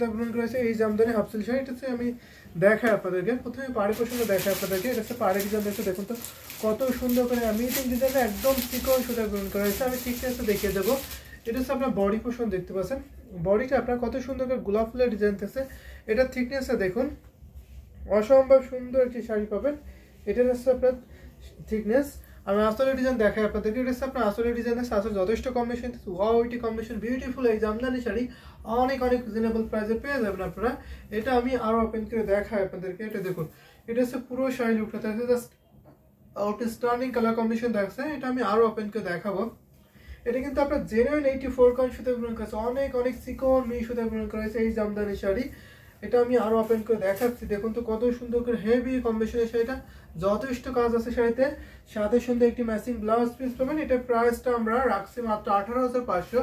গ্রহণ করেছে এই জামদানি হাফ সিল্ক শাড়ি। এটা হচ্ছে আমি দেখাই আপনাদেরকে, প্রথমে পাড়ি পোশাকটা দেখাই আপনাদেরকে। এটা হচ্ছে পাড়ি ডিজাইন দেখতে, দেখুন তো কত সুন্দর করে আমি ডিজাইনটা একদম চিকন সুতা গ্রহণ করা হয়েছে। আমি ঠিক আছে দেখিয়ে দেবো। এটা হচ্ছে আপনার বডি পোর্শন দেখতে পাচ্ছেন, বডিটা আপনার কত সুন্দর করে গোলাপ ফুলের ডিজাইন থাকছে। এটা থিকনেসটা দেখুন, অসম্ভব সুন্দর একটি শাড়ি পাবেন। এটা হচ্ছে আপনার থিকনেস। আমি আসলে ডিজাইন দেখাই আপনাদেরকে। এটা হচ্ছে আপনার আসলে ডিজাইন আছে, আসলে যথেষ্ট কম্বিনেশন, ওয়াইটি কম্বিনেশন, বিউটিফুল এই জামদানি শাড়ি অনেক অনেক রিজনেবল প্রাইসে পেয়ে যাবেন আপনারা। এটা আমি আরো ওপেন করে দেখাই আপনাদেরকে। এটা দেখুন, এটা হচ্ছে পুরো শাড়ি লুকটা থাকছে, জাস্ট আউটস্ট্যান্ডিং কালার কম্বিনেশন থাকছে। এটা আমি আরো ওপেন করে দেখাবো। এটা কিন্তু আপনার জেনুইন 84 কয়েন সুতা গ্রহণ করেছে, অনেক অনেক চিকন মিহি সুতা গ্রহণ করেছে এই জামদানি শাড়ি। এটা আমি আরো ওপেন করে দেখাচ্ছি, দেখুন তো কত সুন্দর করে হেভি কম্বিনেশনের শাড়িটা, যথেষ্ট কাজ আছে শাড়িতে, সাথে সুন্দর একটি ম্যাচিং ব্লাউজ পিস পাবেন। এটা প্রাইসটা আমরা রাখছি মাত্র 18,500,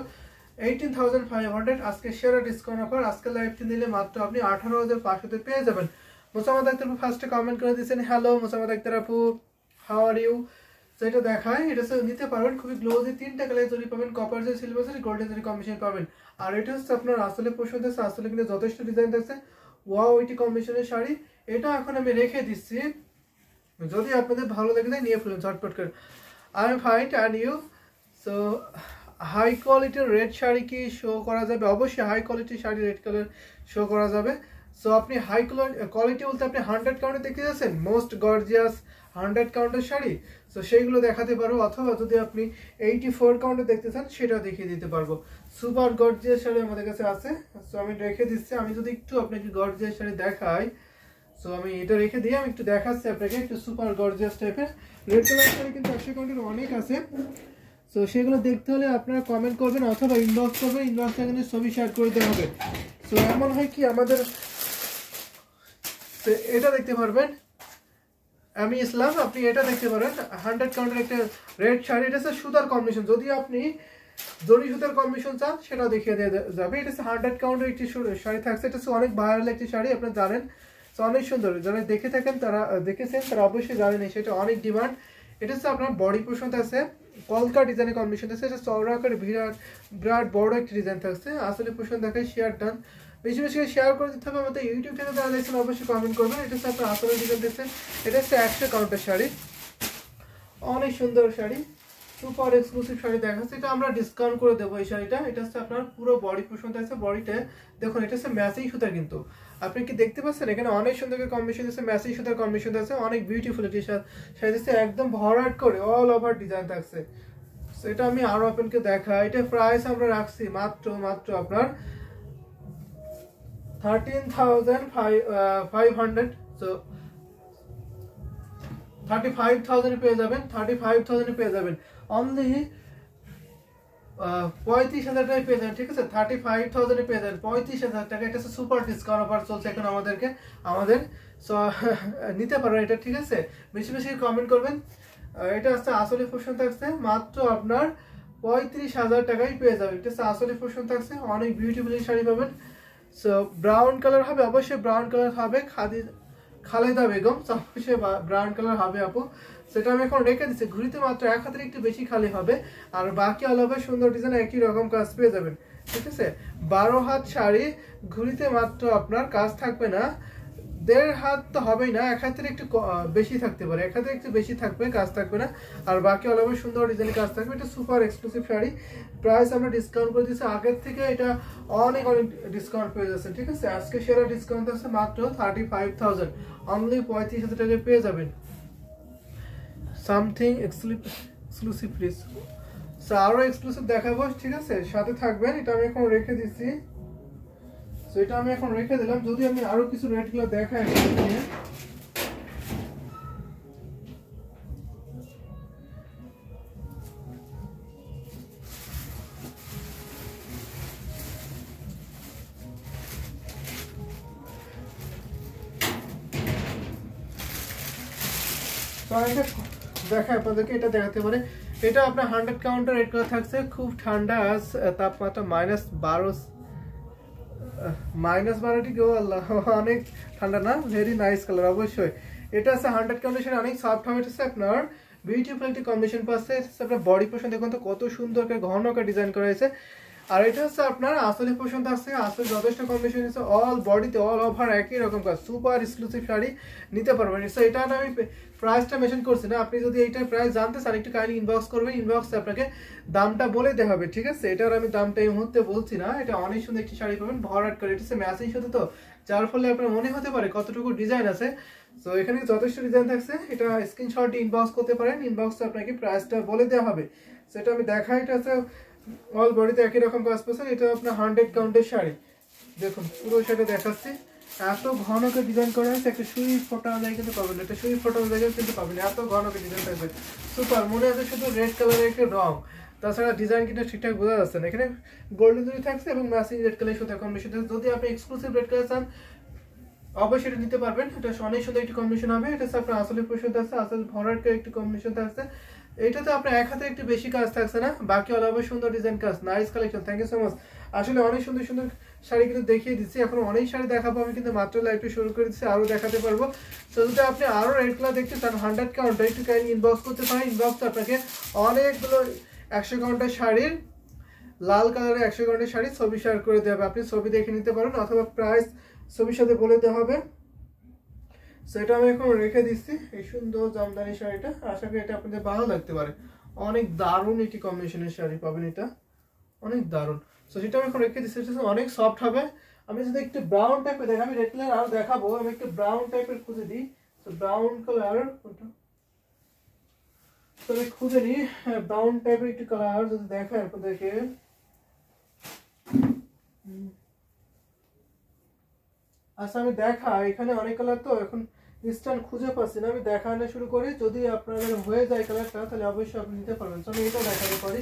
18,500। আজকে সেরা ডিসকাউন্ট অফার, আজকে লাইভটি নিলে মাত্র আপনি 18,500 পেয়ে যাবেন। মোসাম্মদ আক্তার আপু ফার্স্টে কমেন্ট করে দিয়েছেন, হ্যালো মোসাম্মদ আক্তার আপু, হাউ আর ইউ। তো এটা দেখায়, এটা নিতে পারবেন খুবই গ্লোজি, 3টা কালার জরি পাবেন, কপার জরি, সিলভার জরি, গোল্ডেন জরি কম্বিনেশন পাবেন। আর এটা হচ্ছে আপনার আসলে পছন্দ আছে, আসলে কিন্তু যথেষ্ট ডিজাইন থাকছে, ওয়াও এটি কম্বিনেশনের শাড়ি। এটা এখন আমি রেখে দিচ্ছি, যদি আপনাদের ভালো লাগে নিয়ে ফেলুন ঝটপট করে। I am fine and you. So high কোয়ালিটির রেড শাড়ি কি শো করা যাবে? অবশ্যই হাই কোয়ালিটির শাড়ি রেড কালার শো করা যাবে। সো আপনি হাই কোয়ালিটি বলতে আপনি 100 কাউন্টে দেখতে যাচ্ছেন, মোস্ট গর্জিয়াস 100 কাউন্টের শাড়ি, সো সেইগুলো দেখাতে পারবো। অথবা যদি আপনি 84 কাউন্টে দেখতে চান সেটাও দেখিয়ে দিতে পারবো। সুপার গর্জিয়াস শাড়ি আমাদের কাছে আছে, সো আমি রেখে দিচ্ছি। আমি যদি একটু আপনাকে গর্জিয়াস শাড়ি দেখাই, সো আমি এটা রেখে দিয়ে আমি একটু দেখাচ্ছি আপনাকে, একটু সুপার গর্জিয়াস টাইপের রেড কালার শাড়ি কিন্তু 100 কাউন্টের অনেক আছে। সো সেগুলো দেখতে হলে আপনারা কমেন্ট করবেন অথবা ইনবক্স করবেন, ইনবক্সে কিন্তু ছবি শেয়ার করে দেওয়া হবে। সো এমন হয় কি আমাদের এটা দেখতে পারবেন, আমি ইসলাম, আপনি এটা দেখতে পারেন 100 কাউন্টের একটা রেড শাড়ি। এটা হচ্ছে সুতার কম্বিনেশন, যদি আপনি জরি সুতার কম্বিনেশন চান সেটাও দেখিয়ে দেওয়া যাবে। এটা হচ্ছে 100 কাউন্টের একটি শাড়ি থাকছে। এটা হচ্ছে অনেক ভাইরাল একটি শাড়ি, আপনারা জানেন, অনেক সুন্দর, যারা দেখে থাকেন তারা দেখেছেন, তারা অবশ্যই জানেন সেটা অনেক ডিমান্ড। এটা হচ্ছে আপনার বডি পোর্শন আছে, কলকা ডিজাইনের কম্বিনেশন আছে, এটা চওড়া করে বিরাট বিরাট বড় একটি ডিজাইন থাকছে। আসলে পোর্শন দেখায়, শেয়ার ডান, বেশি বেশি শেয়ার করে দিতে হবে। আমাদের ইউটিউব চ্যানেল যারা দেখছেন অবশ্যই কমেন্ট করবেন। এটা হচ্ছে আপনার আসলে ডিজাইন দেখছেন, এটা হচ্ছে 100 কাউন্টের শাড়ি, অনেক সুন্দর শাড়ি, সুপার এক্সক্লুসিভ শাড়ি দেখাচ্ছে। এটা আমরা ডিসকাউন্ট করে দেবো এই শাড়িটা। এটা হচ্ছে আপনার পুরো বডি পোর্শন আছে, বডিটা দেখুন, এটা হচ্ছে ম্যাচিং সুতা, কিন্তু আপনি কি দেখতে পাচ্ছেন এখানে অনেক সুন্দর কম্বিনেশন আছে, ম্যাচিং সুতার কম্বিনেশন আছে, অনেক বিউটিফুল একটি শাড়ি আছে, একদম ভরাট করে অল ওভার ডিজাইন থাকছে। সো এটা আমি আরো আপনাকে দেখাই। এটা প্রাইস আমরা রাখছি মাত্র আপনার 13,500, সো 35,000 পেয়ে যাবেন, 35,000 পেয়ে যাবেন, অনলি 35,000 টাকায় পেয়ে যাবেন। ঠিক আছে, 35,000 পেয়ে যাবেন 35,000 টাকা। এটা হচ্ছে সুপার ডিসকাউন্ট অফার চলছে এখন আমাদের। সো নিতে পারেন এটা, ঠিক আছে, বেশি বেশি কমেন্ট করবেন। এটা হচ্ছে আসলে পোর্শন থাকছে মাত্র আপনার 35,000 টাকায় পেয়ে যাবেন। এটা হচ্ছে আসলে পোর্শন থাকছে, অনেক বিউটিফুল শাড়ি পাবেন। সো ব্রাউন কালার হবে, অবশ্যই ব্রাউন কালার হবে, খালেদা বেগম, অবশ্যই ব্রাউন কালার হবে আপু। সেটা আমি এখন রেখে দিচ্ছি, ঘুরিতে মাত্র এক হাতের একটু বেশি খালি হবে, আর বাকি অল ওভার সুন্দর ডিজাইন একই রকম কাজ পেয়ে যাবেন। ঠিক আছে, 12 হাত শাড়ি, ঘুরিতে মাত্র আপনার কাজ থাকবে না, 1.5 হাত তো হবেই না, এক হাতের একটু বেশি থাকতে পারে, এক হাতের একটু বেশি থাকবে, কাজ থাকবে না, আর বাকি অল ওভার সুন্দর ডিজাইনের কাজ থাকবে। এটা সুপার এক্সক্লুসিভ শাড়ি, প্রাইস আমরা ডিসকাউন্ট করে দিচ্ছি, আগের থেকে এটা অনেক অনেক ডিসকাউন্ট পেয়ে যাচ্ছে। ঠিক আছে, আজকে সেরা ডিসকাউন্ট আছে মাত্র 35,000, অনলি 35,000 টাকায় পেয়ে যাবেন। সামথিং এক্সক্লুসিভ প্লিজ, আরো এক্সক্লুসিভ দেখাবো, ঠিক আছে, সাথে থাকবেন। এটা আমি এখন রেখে দিচ্ছি, সো এটা আমি এখন রেখে দিলাম। যদি আমি আরো কিছু রেটগুলো দেখাই, দেখায় আপনাদেরকে, এটা দেখাতে পারে। এটা আপনার 100 কাউন্টার রেট করা থাকছে, খুব ঠান্ডা, তাপমাত্রা -12 ডিগ্রি, আল্লাহ অনেক ঠান্ডা না, ভেরি নাইস কালার অবশ্যই। এটা আছে 100 কাউন্টেশন, অনেক সফট হবে, এটা আপনার বিউটিফুল একটি কম্বিনেশন পাচ্ছে। আপনার বডি পোর্শন দেখুন তো কত সুন্দর করে ঘন করে ডিজাইন করা হয়েছে। আর এটা হচ্ছে আপনার আসলে পছন্দ আছে, আসলে যথেষ্ট কম্বিনেশন আছে, অল বডিতে অল ওভার একই রকম কাজ, সুপার এক্সক্লুসিভ শাড়ি নিতে পারবেন। সো এটা আমি প্রাইসটা মেনশন করছি না, আপনি যদি এইটার প্রাইস জানতে চান একটু কাইন্ডলি ইনবক্স করবেন, ইনবক্সে আপনাকে দামটা বলে দেওয়া হবে, ঠিক আছে? এটার আমি দামটা এই মুহূর্তে বলছি না। এটা অনেক সুন্দর একটি শাড়ি পাবেন ভরাট করে, এটা হচ্ছে ম্যাচিং সাথে, তো যার ফলে আপনার মনে হতে পারে কতটুকু ডিজাইন আছে। সো এখানে যথেষ্ট ডিজাইন থাকছে, এটা স্ক্রিনশট ইনবক্স করতে পারেন, ইনবক্সে আপনাকে প্রাইসটা বলে দেওয়া হবে। সেটা আমি দেখাই, এটা আছে অল বডিতে একই রকম কাজ পাচ্ছেন। এটা আপনার 100 কাউন্টের শাড়ি, দেখুন পুরো শাড়ি দেখাচ্ছি, এত ঘন করে ডিজাইন করা হয়েছে, একটা সুই ফোটা যায় কিন্তু পাবেন না, একটা সুই ফোটা যায় কিন্তু পাবেন না, এত ঘন করে ডিজাইন থাকবে, সুপার। মনে আছে শুধু রেড কালারের একটা রং, তাছাড়া ডিজাইন কিন্তু ঠিকঠাক বোঝা যাচ্ছে না। এখানে গোল্ডেন জরি থাকছে এবং ম্যাচিং রেড কালার সাথে কম্বিনেশন থাকছে। যদি আপনি এক্সক্লুসিভ রেড কালার চান অবশ্যই এটা নিতে পারবেন, এটা অনেক সুন্দর একটি কম্বিনেশন হবে। এটা আপনার আসলে পছন্দ আছে, আসলে ভরাট করে একটি কম্বিনেশন থাকছে। এটাতে আপনার এক হাতে একটু বেশি কাজ থাকছে না, বাকি অল ওভার সুন্দর ডিজাইন কাজ, nice collection. Thank you so much. আসলে অনেক সুন্দর সুন্দর শাড়ি কিন্তু দেখিয়ে দিচ্ছি, এখন অনেক শাড়ি দেখাবো আমি, কিন্তু মাত্র লাইভটি শুরু করে দিচ্ছি, আরও দেখাতে পারবো। তো যদি আপনি আরও রেড কালার দেখতে চান 100 কাউন্টার, একটু কাইন্ডলি ইনবক্স করতে পারেন, ইনবক্সে আপনাকে অনেকগুলো 100 কাউন্টার শাড়ির, লাল কালারের 100 কাউন্টার শাড়ি ছবি শেয়ার করে দেওয়া হবে, আপনি ছবি দেখে নিতে পারেন অথবা প্রাইস ছবির সাথে বলে দেওয়া হবে। সেটা আমি এখন রেখে দিচ্ছি, এই সুন্দর জামদানি শাড়িটা, আশা করি এটা আপনাদের ভালো লাগতে পারে। অনেক দারুণ একটি কম্বিনেশনের শাড়ি পাবেন, এটা অনেক দারুণ। সো সেটা আমি এখন রেখে দিচ্ছি, এটা অনেক সফট হবে। আমি যদি একটু ব্রাউন টাইপের দেখাই, আমি রেড কালার আরো দেখাবো, আমি একটু ব্রাউন টাইপের খুঁজে দিই। তো ব্রাউন কালার কোনটা, তো আমি খুঁজে নিই ব্রাউন টাইপের একটু কালার যদি দেখায় আপনাদেরকে। আচ্ছা আমি দেখা, এখানে অনেক কালার তো এখন ইনস্ট্যান্ট খুঁজে পাচ্ছি না, আমি দেখানো শুরু করি, যদি আপনাদের হয়ে যায় কালারটা তাহলে অবশ্যই আপনি নিতে পারবেন। তো আমি এটা দেখাতে পারি,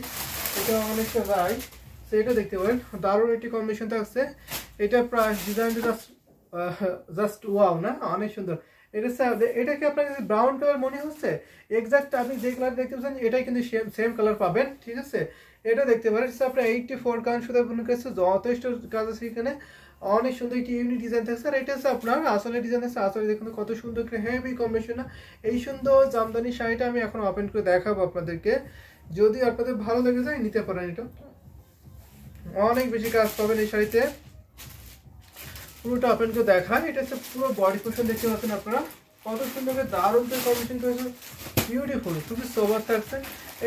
এটা অনেকটা রাই, তো এটা দেখতে পারেন দারুণ একটি কম্বিনেশন থাকছে। এটা প্রায় ডিজাইনটা জাস্ট ওয়াও না, অনেক সুন্দর। এটা কি আপনার কাছে ব্রাউন কালার মনে হচ্ছে? এক্সাক্ট আপনি যে কালার দেখতে পাচ্ছেন এটাই কিন্তু সেম কালার পাবেন, ঠিক আছে? এটা দেখতে পারেন আপনার 84 কাউন্ট সুতা বুনন কাছে যথেষ্ট কাজ আছে এখানে, অনেক সুন্দর একটি ইউনিক ডিজাইন থাকছে। আর এটা হচ্ছে আপনার আসলে ডিজাইন আছে, আসলে দেখুন কত সুন্দর একটা হেভি কম্বিনেশন। এই সুন্দর জামদানি শাড়িটা আমি এখন ওপেন করে দেখাবো আপনাদেরকে, যদি আপনাদের ভালো লেগে যায় নিতে পারেন। এটা অনেক বেশি কাজ পাবেন এই শাড়িতে, পুরোটা ওপেন করে দেখায়। এটা হচ্ছে পুরো বডি পোর্শন দেখতে পাচ্ছেন আপনারা, কত সুন্দর করে দারুণ করে কম্বিনেশন করেছে, বিউটিফুল, খুবই সোবার থাকছে।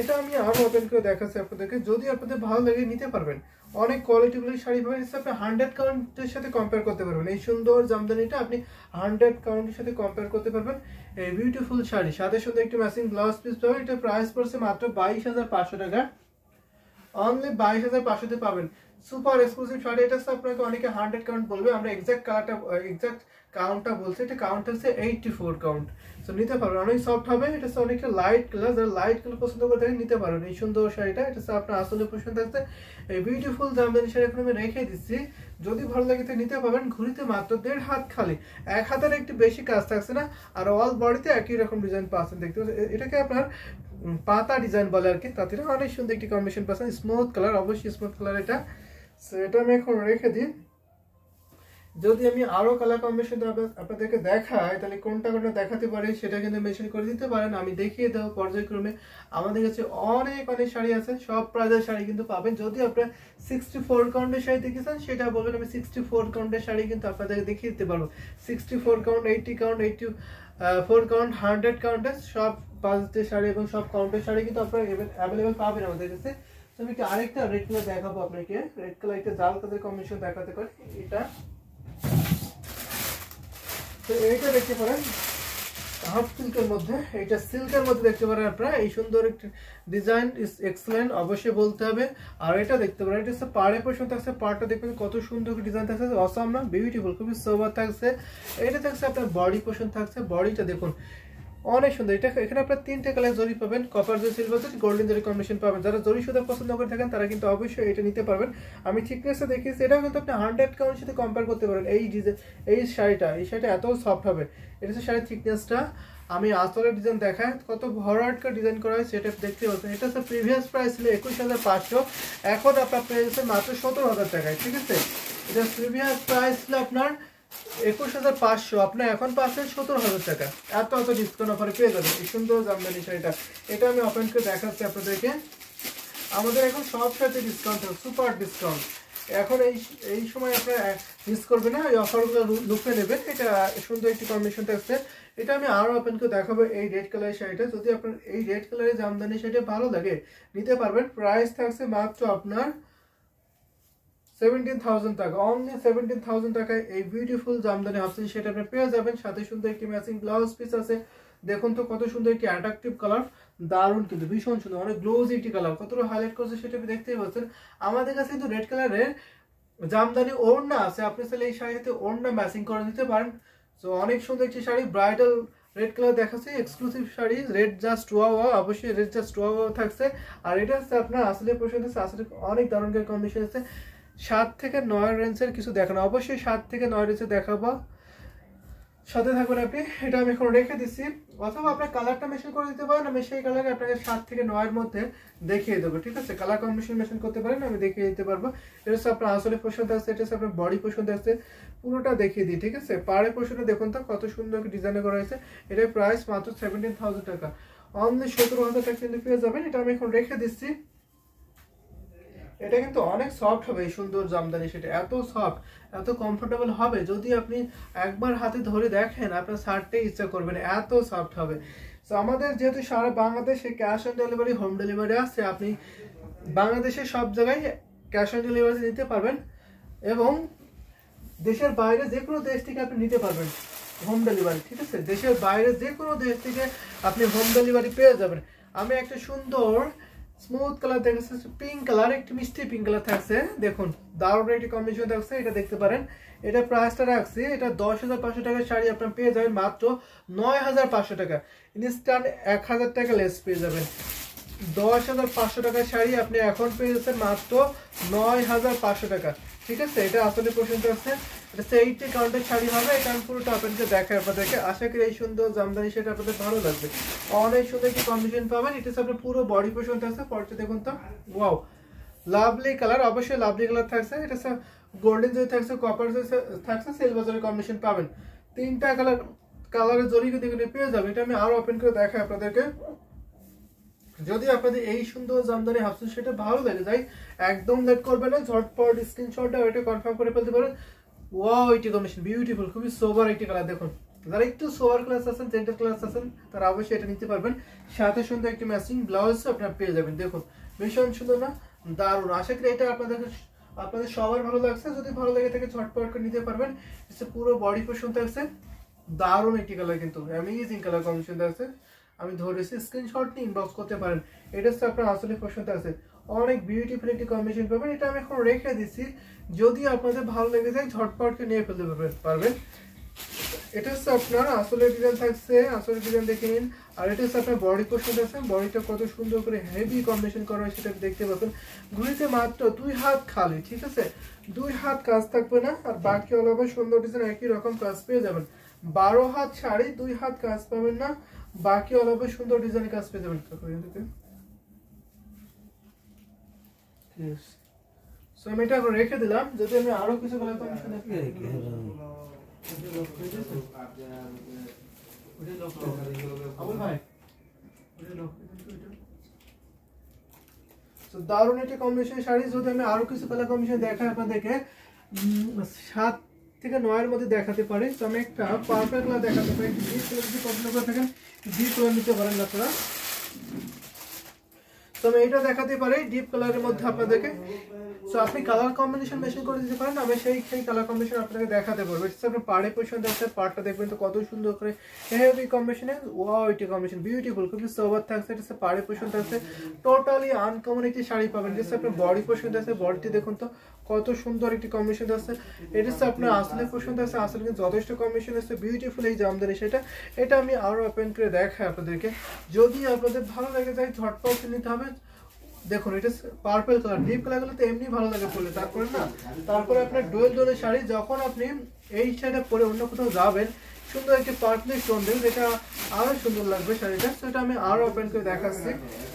এটা আমি আরো ওপেন করে দেখাচ্ছি আপনাদেরকে, যদি আপনাদের ভালো লাগে নিতে পারবেন। অনেক কোয়ালিটিগুলো শাড়ি পাবেন, আপনি 100 কাউন্টের সাথে কম্পেয়ার করতে পারবেন। এই সুন্দর জামদানিটা আপনি 100 কাউন্টের সাথে কম্পেয়ার করতে পারবেন। এই বিউটিফুল শাড়ি সাথে সুন্দর একটি ম্যাচিং ব্লাউজ পিস পাবেন। এটা প্রাইস পড়ছে মাত্র 22,500 টাকা, অনলি 22,500 পাবেন। সুপার এক্সক্লুসিভ শাড়ি, এটা আপনাকে অনেকে 100 কাউন্ট বলবে, আমরা এক্সাক্ট কাউন্টটা বলছি, এটা কাউন্ট হচ্ছে 84 কাউন্ট। সো নিতে পারবেন, অনেক সফট হবে। এটা হচ্ছে অনেকটা লাইট কালার, যারা লাইট কালার পছন্দ করে থাকেন নিতে পারবেন এই সুন্দর শাড়িটা। এটা হচ্ছে আপনার আসলে পছন্দ থাকছে। এই বিউটিফুল জামদানি শাড়ি এখন আমি রেখে দিচ্ছি, যদি ভালো লাগে তো নিতে পারবেন। ঘুরিতে মাত্র 1.5 হাত খালি, এক হাতের একটু বেশি কাজ থাকছে না, আর অল বডিতে একই রকম ডিজাইন পাচ্ছেন দেখতে পাচ্ছেন। এটাকে আপনার পাতা ডিজাইন বলে আর কি, তাতে অনেক সুন্দর একটি কম্বিনেশন পাচ্ছেন, স্মুথ কালার, অবশ্যই স্মুথ কালার এটা। সো এটা আমি এখন রেখে দিই, যদি আমি আরো কালার কম্বিনেশন আপনাদেরকে দেখাই তাহলে কোনটা দেখাতে পারি সেটা কিন্তু মেনশন করে দিতে পারেন, আমি দেখিয়ে দেবো পর্যায়ক্রমে। আমাদের কাছে অনেক শাড়ি আছে, সব প্রাইজের শাড়ি কিন্তু পাবেন। যদি আপনার 64 কাউন্টের শাড়ি দেখেছেন সেটা বলবেন, আমি 64 কাউন্টের শাড়ি কিন্তু আপনাদেরকে দেখিয়ে দিতে পারবো। 64 কাউন্ট, 80 কাউন্ট, 84 কাউন্ট, 100 কাউন্টের সব বাজেটের শাড়ি এবং সব কাউন্টের শাড়ি কিন্তু আপনারা অ্যাভেলেবেল পাবেন আমাদের কাছে। আমি আরেকটা রেড কালার দেখাবো আপনাকে, রেড কালার একটা জাল কালার কম্বিনেশন দেখাতে পারি এটা। তো এইটা দেখতে পারেন হাফ সিল্কের মধ্যে, এইটা সিল্কের মধ্যে দেখতে পারেন আপনারা, এই সুন্দর একটা ডিজাইন ইজ এক্সেলেন্ট অবশ্যই বলতে হবে। আর এটা দেখতে পারেন, এটা হচ্ছে পাড়ে পোর্শন থাকছে, পাড়টা দেখবেন কত সুন্দর ডিজাইন থাকছে, অসাম না, বিউটিফুল, খুবই সোবার থাকছে। এটা থাকছে আপনার বডি পোর্শন থাকছে, বডিটা দেখুন অনেক সুন্দর। এটা এখানে আপনার 3টে কালার জরি পাবেন, কপার জরি, সিলভার জরি, গোল্ডেন জরি কম্বিনেশন পাবেন। যারা জরি সুতা পছন্দ করে থাকেন তারা কিন্তু অবশ্যই এটা নিতে পারবেন। আমি থিকনেসটা দেখিয়েছি, এটাও কিন্তু আপনি 100 কাউন্টের সাথে কম্পেয়ার করতে পারেন। এই শাড়িটা এত সফট হবে। এটা হচ্ছে শাড়ির থিকনেসটা। আমি আসলের ডিজাইন দেখায়, কত ভরাট করে ডিজাইন করা হয় সেটা দেখতে পাচ্ছেন। এটা হচ্ছে প্রিভিয়াস প্রাইস ছিল 21,500, এখন আপনার পেয়েছে মাত্র 17,000 টাকায়, ঠিক আছে? এটা প্রিভিয়াস প্রাইস ছিল আপনার 21,500, আপনার এখন পাচ্ছেন 17,000 টাকা। এত ডিসকাউন্ট অফারে পেয়ে যাবেন এই সুন্দর জামদানি শাড়িটা। এটা আমি ওপেন করে দেখাচ্ছি আপনাদেরকে। আমাদের এখন সব সাথে ডিসকাউন্ট হবে, সুপার ডিসকাউন্ট। এখন এই সময় আপনারা মিস করবেন না, এই অফারগুলো লুফে নেবেন। এটা সুন্দর একটি কম্বিনেশন থাকছে। এটা আমি আরও আপনাকে দেখাবো এই রেড কালারের শাড়িটা। যদি আপনার এই রেড কালারের জামদানি শাড়িটা ভালো লাগে নিতে পারবেন। প্রাইস থাকছে মাত্র আপনার 17,000 টাকা, অনলি 17,000 টাকায় এই বিউটিফুল জামদানি হাফ সিল্ক সেটা আপনি পেয়ে যাবেন। সাথে সুন্দর একটি ম্যাচিং ব্লাউজ পিস আছে। দেখুন তো কত সুন্দর একটি অ্যাট্রাকটিভ কালার, দারুণ কিন্তু ভীষণ সুন্দর, অনেক গ্লোজি একটি কালার, কতটা হাইলাইট করছে সেটা আপনি দেখতেই পাচ্ছেন। আমাদের কাছে কিন্তু রেড কালারের জামদানি ওড়না আছে, আপনি চাইলে এই শাড়িতে ওড়না ম্যাচিং করে নিতে পারেন। তো অনেক সুন্দর একটি শাড়ি, ব্রাইডাল রেড কালার দেখাচ্ছে, exclusive sari, red just wow, অবশ্যই রেড জাস্ট ওয়াও থাকছে। আর এটা হচ্ছে আপনার আসলে পছন্দ আছে, আসলে অনেক দারুণ কম্বিনেশন আছে। 7 থেকে 9 রেঞ্জের কিছু দেখানো, অবশ্যই 7 থেকে 9 রেঞ্জে দেখাবো, সাথে থাকবেন আপনি। এটা আমি এখন রেখে দিচ্ছি, অথবা আপনার কালারটা মেশিন করে দিতে পারেন, আমি সেই কালারে আপনাকে 7 থেকে 9 এর মধ্যে দেখিয়ে দেবো, ঠিক আছে? কালার কম্বিনেশন মেশিন করতে পারেন, আমি দেখিয়ে দিতে পারবো। এটা হচ্ছে আপনার আসলে পছন্দ আছে, এটা হচ্ছে আপনার বডি পছন্দ আছে, পুরোটা দেখিয়ে দিই, ঠিক আছে? পাড়ে পোশনটা দেখুন তো কত সুন্দর ডিজাইন করা হয়েছে। এটার প্রাইস মাত্র 17,000 টাকা, অনলি 17,000 টাকা কিন্তু পেয়ে যাবেন। এটা আমি এখন রেখে দিচ্ছি। এটা কিন্তু অনেক সফট হবে, এই সুন্দর জামদানি সেটা এত সফট, এত কমফোর্টেবল হবে, যদি আপনি একবার হাতে ধরে দেখেন আপনার ছাড়তে ইচ্ছা করবেন, এত সফট হবে। তো আমাদের যেহেতু সারা বাংলাদেশে cash on delivery, home delivery আছে, আপনি বাংলাদেশের সব জায়গায় ক্যাশ অন ডেলিভারি নিতে পারবেন, এবং দেশের বাইরে যে কোনো দেশ থেকে আপনি নিতে পারবেন হোম ডেলিভারি, ঠিক আছে? দেশের বাইরে যে কোনো দেশ থেকে আপনি হোম ডেলিভারি পেয়ে যাবেন। আমি একটা সুন্দর স্মুথ কালার দেখেছি, পিঙ্ক কালার, একটি মিষ্টি পিঙ্ক কালার থাকছে, দেখুন দারুণ একটি কম্বিনেশন থাকছে, এটা দেখতে পারেন। এটা প্রাইসটা রাখছি, এটা 10,500 টাকার শাড়ি আপনার পেয়ে যাবেন মাত্র 9,500 টাকা, ইনস্ট্যান্ট 1,000 টাকা লেস পেয়ে যাবেন। 10,500 টাকার শাড়ি আপনি এখন পেয়ে যাচ্ছেন মাত্র 9,500 টাকা, ঠিক আছে? এটা আসলে পছন্দ আছে, এটা 80 কাউন্টের শাড়ি হবে। এটা আমি পুরোটা আপনাদেরকে দেখাই আপনাদেরকে, আশা করি এই সুন্দর জামদানি সেটা আপনাদের ভালো লাগবে। অনেক সুন্দর একটি কম্বিনেশন পাবেন। এটা আপনার পুরো বডি পছন্দ আছে, পরটা দেখুন তো, ওয়াও লাভলি কালার, অবশ্যই লাভলি কালার থাকছে। এটা গোল্ডেন জরি থাকছে, কপার থাকছে, সিলভার জরি কম্বিনেশন পাবেন। 3টা কালারের জরি কিন্তু পেয়ে যাবে। এটা আমি আরো ওপেন করে দেখাই আপনাদেরকে। যদি আপনাদের এই সুন্দর জামদানি হাফ সিল্ক সেটা ভালো লাগে যায়, একদম লেট করবেন না, ঝটপট স্ক্রিনশটটা ওইটা কনফার্ম করে ফেলতে পারেন। ওয়াও, এটি কম্বিনেশন বিউটিফুল, খুবই সোবার একটি কালার। দেখুন যারা একটু সোবার ক্লাস আছেন, জেন্টাল ক্লাস আছেন, তারা অবশ্যই এটা নিতে পারবেন। সাথে সুন্দর একটি ম্যাচিং ব্লাউজ আপনারা পেয়ে যাবেন। দেখুন ভীষণ সুন্দর না, দারুণ। আশা করি এটা আপনাদের সবার ভালো লাগছে। যদি ভালো লাগে থাকে ঝটপট করে নিতে পারবেন। পুরো বডি পোর্শন থাকছে, দারুণ একটি কালার, কিন্তু অ্যামেজিং কালার কম্বিনেশন থাকছে। আমি ধরেছি, স্ক্রিনশট নিয়ে ইনবক্স করতে পারেন। এটা হচ্ছে আপনার আসলে পছন্দ আছে, অনেক বিউটিফুল একটি কম্বিনেশন পাবেন। এটা আমি এখন রেখে দিচ্ছি, যদি আপনাদের ভালো লেগে যায় ঝটপটকে নিয়ে ফেলতে পারবেন। এটা হচ্ছে আপনার আসলে ডিজাইন থাকছে, আসলে ডিজাইন দেখে নিন। আর এটা হচ্ছে আপনার বডি পোর্শন আছে, বডিটা কত সুন্দর করে হেভি কম্বিনেশন করা হয় সেটা দেখতে পাচ্ছেন। ঘুরিতে মাত্র 2 হাত খালি, ঠিক আছে? 2 হাত কাজ থাকবে না, আর বাকি অল ওভার সুন্দর ডিজাইন একই রকম কাজ পেয়ে যাবেন। 12 হাত শাড়ি 2 হাত কাজ পাবেন না, বাকি অল ওভার সুন্দর ডিজাইন কাজ পেয়ে যাবেন। সো আমি এটা রেখে দিলাম। যদি আমি আরো কিছু কালার কম্বিনেশন দেখি, দারুণ একটা কম্বিনেশন শাড়ি। যদি আমি আরো কিছু কালার কম্বিনেশন দেখাই আপনাদেরকে, 7 থেকে 9 এর মধ্যে দেখাতে পারি। তো আমি একটা পার্পল কালার দেখাতে পারি, ডিপ কালার যদি পছন্দ করে থাকেন ডিপ কালার নিতে পারেন আপনারা। তো আমি এটা দেখাতে পারি ডিপ কালারের মধ্যে আপনাদেরকে। সো আপনি কালার কম্বিনেশন মেশিন করে দিতে পারেন, আমি সেই কালার কম্বিনেশন আপনাকে দেখাতে পারবো। এটা আপনার পাড়ে পছন্দ আছে, পাড়টা দেখবেন তো কত সুন্দর করে হেভি কম্বিনেশনে, ওয়াও এটি কম্বিনেশন বিউটিফুল, খুবই সোবার থাকছে। এটা পাড়ে পছন্দ আছে, টোটালি আনকমন একটি শাড়ি পাবেন। যেটা আপনার বডি পছন্দ আছে, বডিটি দেখুন তো কত সুন্দর একটি কম্বিনেশন আছে। এটা হচ্ছে আপনার আসলে পছন্দ আছে, আসলে কিন্তু যথেষ্ট কম্বিনেশন আছে, বিউটিফুল এই জামদানি সেটা। এটা আমি আরো ওপেন করে দেখাই আপনাদেরকে, যদি আপনাদের ভালো লেগে যায় ঝটপট নিতে হবে। দেখুন এটা পার্পল কালার, ডিপ কালারগুলো তো এমনি ভালো লাগে পরলে, তারপরে না, তারপরে আপনার ডোয়েল ডোলের শাড়ি যখন আপনি এই শাড়িটা পরে অন্য কোথাও যাবেন, সুন্দর একটি পার্পল স্টোন দেবেন, যেটা আরো সুন্দর লাগবে শাড়িটা। সেটা আমি আরো ওপেন করে দেখাচ্ছি।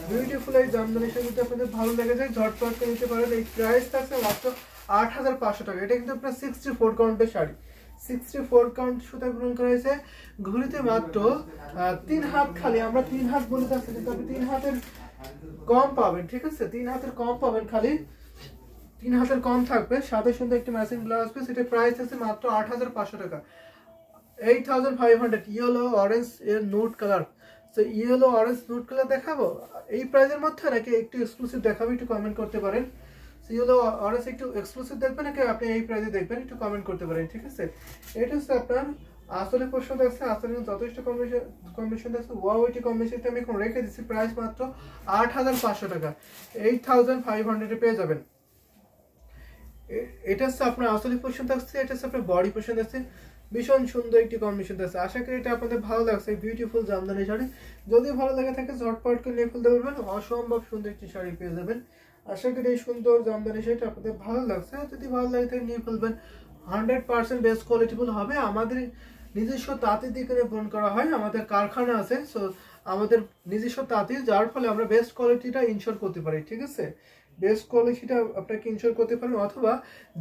বিউটিফুল এই জামদানি শাড়ি যদি আপনাদের ভালো লেগে যায় ঝটপট করে নিতে পারেন। এই প্রাইস থাকছে মাত্র 8,500 টাকা। এটা কিন্তু আপনার 64 কাউন্টের শাড়ি, 64 কাউন্ট সুতা গ্রহণ করা হয়েছে। ঘুরিতে মাত্র 3 হাত খালি, আমরা 3 হাত বলে থাকছি, কিন্তু আপনি 3 হাতের কম পাবেন, ঠিক আছে 3 হাতের কম পাবেন, খালি 3 হাতের কম থাকবে। সাথে সুন্দর একটি ম্যাচিং ব্লাউজ পিস, এটা প্রাইস আছে মাত্র 8500 টাকা, 8500। ইয়েলো অরেঞ্জ এর নোট কালার, তো ইয়েলো অরেঞ্জ নোট কালার দেখাবো এই প্রাইসের মধ্যে নাকি একটু এক্সক্লুসিভ দেখাবো, একটু কমেন্ট করতে পারেন। ইয়েলো অরেঞ্জ একটু এক্সক্লুসিভ দেখবেন নাকি আপনি এই প্রাইসে দেখবেন, একটু কমেন্ট করতে পারেন, ঠিক আছে। এটা হচ্ছে আপনার আসলে প্রশ্ন দেখছে, আসলে যথেষ্ট কম্বিনেশন দেখছে, ওয়াও এটি কম্বিনেশনটা আমি এখন রেখে দিচ্ছি, প্রাইস মাত্র 8500 টাকা, 8500 পেয়ে যাবেন। এটা হচ্ছে আপনার আসলে পোর্শন থাকছে, এটা হচ্ছে আপনার বডি পোর্শন থাকছে, ভীষণ সুন্দর একটি কম্বিনেশন থাকছে। আশা করি এটা আপনাদের ভালো লাগছে, বিউটিফুল জামদানি শাড়ি। যদি ভালো লাগে থাকে ঝটপট করে নিয়ে ফেলতে পারবেন, অসম্ভব সুন্দর একটি শাড়ি পেয়ে যাবেন। আশা করি এই সুন্দর জামদানি শাড়িটা আপনাদের ভালো লাগছে, যদি ভালো লাগে থাকে নিয়ে ফেলবেন। 100% বেস্ট কোয়ালিটিফুল হবে, আমাদের নিজস্ব তাঁতি দিয়ে করে বোন করা হয়, আমাদের কারখানা আছে, সো আমাদের নিজস্ব তাঁতি, যার ফলে আমরা বেস্ট কোয়ালিটিটা ইনশোর করতে পারি, ঠিক আছে। বেস্ট কোয়ালিটিটা আপনাকে ইনশোর করতে পারেন, অথবা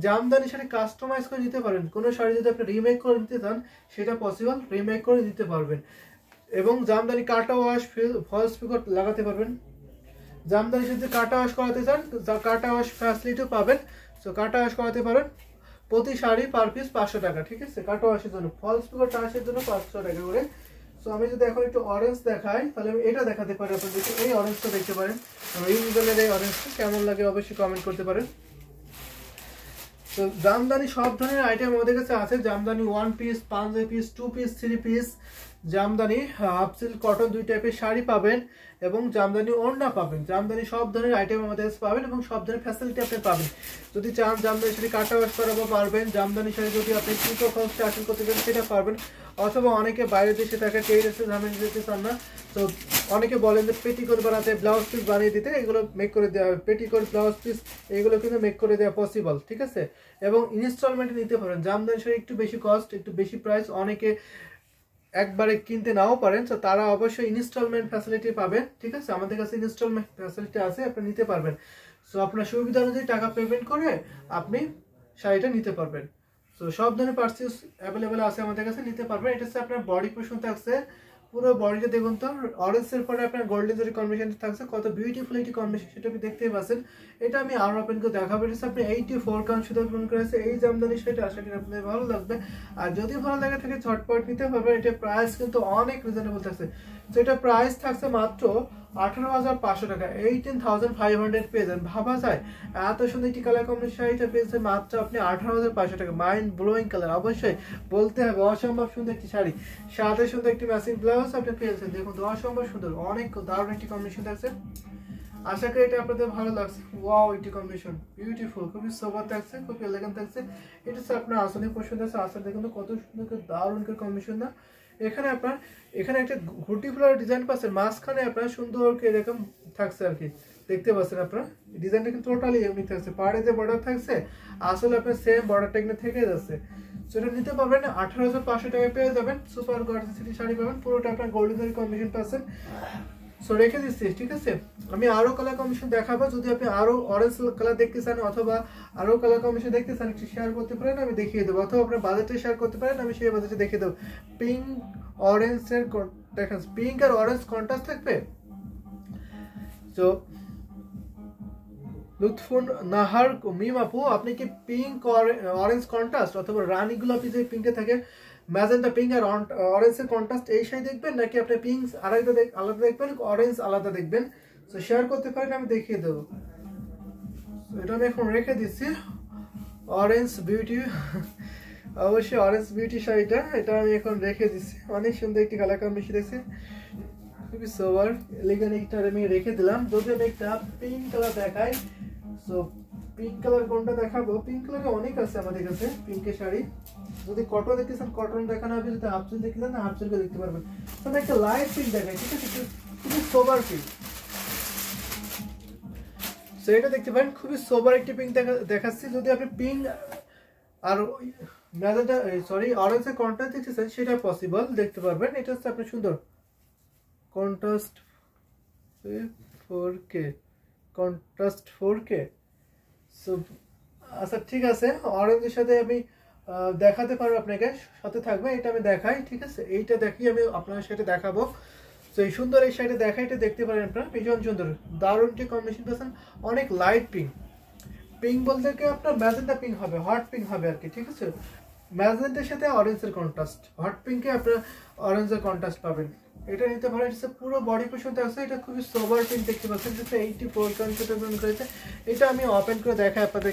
জামদানি শাড়ি কাস্টমাইজ করে নিতে পারেন। কোনো শাড়ি যদি আপনি রিমেক করে নিতে চান সেটা পসিবল, রিমেক করে নিতে পারবেন। এবং জামদানি কাটা ওয়াশ ফলস পিকট লাগাতে পারবেন। জামদানি যদি কাটা ওয়াশ করাতে চান, কাটা ওয়াশ ফ্যাসিলিটিও পাবেন, সো কাটা ওয়াশ করাতে পারেন। প্রতি শাড়ি পার পিস 500 টাকা, ঠিক আছে। কাটা ওয়াশের জন্য, ফলস পিকট টাশের জন্য 500 টাকা করে। সো আমি যদি এখন একটু অরেঞ্জ দেখাই, তাহলে আমি এটা দেখাতে পারি আপনাদেরকে। এই অরেঞ্জটা দেখতে পারেন, রিঙ্গলের এই অরেঞ্জটা কেমন লাগে অবশ্যই কমেন্ট করতে পারেন। তো জামদানি সব ধরনের আইটেম আমাদের কাছে আছে, Jamdani 1 piece, 5 piece, 2 piece, 3 piece, Jamdani half silk cotton 2 টাইপের শাড়ি পাবেন, এবং জামদানি ওড়না পাবেন। জামদানি সব ধরনের আইটেম আমাদের কাছে পাবেন, এবং সব ধরনের ফ্যাসিলিটি আপনি পাবেন। যদি চান জামদানি শাড়ি কাটা ওয়াশ করাবো পারবেন, জামদানি শাড়ি যদি আপনি পিকো ফলস স্টার্টিং করতে চান সেটা পারবেন, অথবা অনেকে বাইরে দেশে থাকে টেইলার্সে ঝামেলা দিতে চান না, তো অনেকে বলেন যে পেটিকোট বানাতে, ব্লাউজ পিস বানিয়ে দিতে, এগুলো মেক করে দেওয়া হবে। পেটিকোট, ব্লাউজ পিস এগুলো কিন্তু মেক করে দেওয়া পসিবল, ঠিক আছে। এবং ইনস্টলমেন্টে নিতে পারেন। জামদানি শাড়ি একটু বেশি কস্ট, একটু বেশি প্রাইস, অনেকে একবারে কিনতে নাও পারেন, তো তারা অবশ্যই ইনস্টলমেন্ট ফ্যাসিলিটি পাবেন, ঠিক আছে। আমাদের কাছে ইনস্টলমেন্ট ফ্যাসিলিটি আছে, আপনি নিতে পারবেন। সো আপনার সুবিধা অনুযায়ী টাকা পেমেন্ট করে আপনি শাড়িটা নিতে পারবেন। তো সব ধরনের পার্সেস অ্যাভেলেবেল আছে আমাদের কাছে, নিতে পারবেন। এটা হচ্ছে আপনার বডি পোর্শন থাকছে, পুরো বডিটা দেখুন তো, অরেঞ্জের পরে আপনার গোল্ডেন জরি কম্বিনেশন থাকছে, কত বিউটিফুল একটি কম্বিনেশন, সেটা আপনি দেখতেই পাচ্ছেন। এটা আমি আরো আপনাকে দেখাবো। এটা আপনি 84 কাউন্ট সুতা পূরণ করেছে এই জামদানি শাড়িটা, আশা করি আপনাদের ভালো লাগবে। আর যদি ভালো লাগে থাকে ঝটপট নিতে পারবেন। এটা প্রাইস কিন্তু অনেক রিজনেবল থাকছে, তো এটা প্রাইস থাকছে মাত্র 18,500 টাকা, 18,500 পেয়ে যান। ভাবা যায় এত সুন্দর একটি কালার কম্বিনেশন শাড়িটা পেয়েছে মাত্র আপনি 18,500 টাকা, মাইন্ড ব্লোয়িং কালার, অবশ্যই বলতে হবে অসম্ভব সুন্দর একটি শাড়ি, সাথে সুন্দর একটি ম্যাচিং ব্লাউজ আপনি পেয়েছেন। দেখুন তো অসম্ভব সুন্দর, অনেক দারুণ একটি কম্বিনেশন থাকছে। আশা করি এটা আপনাদের ভালো লাগছে। ওয়াও, এটি কম্বিনেশন বিউটিফুল, খুবই সোবার থাকছে, খুবই এলিগেন্ট থাকছে। এটা হচ্ছে আপনার আসলে পছন্দ আছে, আসলে দেখুন তো কত সুন্দর করে দারুণ করে কম্বিনেশন না। এখানে আপনার এখানে একটা ঘুটি ফ্লাওয়ার ডিজাইন পাচ্ছেন, মাঝখানে আপনার সুন্দর করে এরকম থাকছে আর কি, দেখতে পাচ্ছেন আপনার ডিজাইনটা কিন্তু টোটালি ইউনিক থাকছে। পাড়ে যে বর্ডার থাকছে, আসলে আপনার সেম বর্ডারটা এখানে থেকে যাচ্ছে। সেটা নিতে পারবেন 18,500 টাকায় পেয়ে যাবেন। সুপার গর্জিয়াস সিটি শাড়ি পাবেন, পুরোটা আপনার গোল্ডেন জরি কম্বিনেশন পাচ্ছেন। সো রেখে দিচ্ছি, ঠিক আছে। আমি আরো কালার কম্বিনেশন দেখাবো, যদি আপনি আরো অরেঞ্জ কালার দেখতে চান অথবা আরো কালার কম্বিনেশন দেখতে চান, একটু শেয়ার করতে পারেন, আমি দেখিয়ে দেবো, অথবা আপনার বাজেটে শেয়ার করতে পারেন, আমি সেই বাজেটে দেখিয়ে দেবো। পিঙ্ক অরেঞ্জ এর দেখেন, পিঙ্ক আর অরেঞ্জ কন্ট্রাস্ট থাকবে। তো লুৎফুন নাহার মিম আপু, আপনি কি পিঙ্ক অরেঞ্জ কন্ট্রাস্ট অথবা রানী গোলাপি যে পিঙ্কে থাকে, ম্যাজেন্টা পিঙ্ক আর অরেঞ্জের কন্ট্রাস্ট এই শাড়ি দেখবেন, নাকি আপনি পিঙ্ক আলাদা দেখবেন, অরেঞ্জ আলাদা দেখবেন? তো শেয়ার করতে পারেন, আমি দেখিয়ে দেবো। এটা আমি এখন রেখে দিচ্ছি। অরেঞ্জ বিউটি, অবশ্যই অরেঞ্জ বিউটি শাড়িটা, এটা আমি এখন রেখে দিচ্ছি। অনেক সুন্দর একটি কালার কম্বিনেশন দেখছি, খুবই সোবার এলিগেন্ট একটা আমি রেখে দিলাম। যদি আমি একটা পিঙ্ক কালার দেখাই, সো পিঙ্ক কালার কোনটা দেখাবো? পিঙ্ক কালার অনেক আছে আমাদের কাছে পিঙ্কের শাড়ি। যদি কটন দেখতে চান কটন দেখানো হবে, যদি হাফ সিল্ক দেখতে চান হাফ সিল্কও দেখতে পারবেন। তবে একটা লাইট পিঙ্ক দেখাই, ঠিক আছে, খুবই সোবার পিঙ্ক। সো এটা দেখতে পারেন, খুবই সোবার একটি পিঙ্ক দেখাচ্ছি। যদি আপনি পিঙ্ক আর ম্যাজেন্টা সরি অরেঞ্জের কন্ট্রাস্ট দেখতে চান, সেটা পসিবল, দেখতে পারবেন। এটা হচ্ছে আপনার সুন্দর contrast 4K, contrast 4K। So আচ্ছা ঠিক আছে, অরেঞ্জের সাথে আমি দেখাতে পারবো আপনাকে, সাথে থাকবে। এটা আমি দেখাই, ঠিক আছে, এইটা দেখি আমি আপনার সাথে দেখাবো। তো এই সুন্দর এই শাড়িটা দেখাইতে দেখতে পারেন আপনারা, ভীষণ সুন্দর দারুণ যে কম্বিনেশন পাচ্ছেন, অনেক লাইট পিঙ্ক। পিঙ্ক বলতে কি আপনার ম্যাজেন্টা পিঙ্ক হবে, হট পিঙ্ক হবে আর কি, ঠিক আছে। ম্যাজেন্টার সাথে অরেঞ্জের কন্ট্রাস্ট, হট পিঙ্কে আপনারা অরেঞ্জের কন্ট্রাস্ট পাবেন। এটা নিতে পারেন, এটা পুরো বডি পোর্শনটা আছে, এটা খুবই সোবার পিঙ্ক দেখতে পাচ্ছেন, যেটা 84 করেছে। এটা আমি ওপেন করে দেখাই আপনাদের।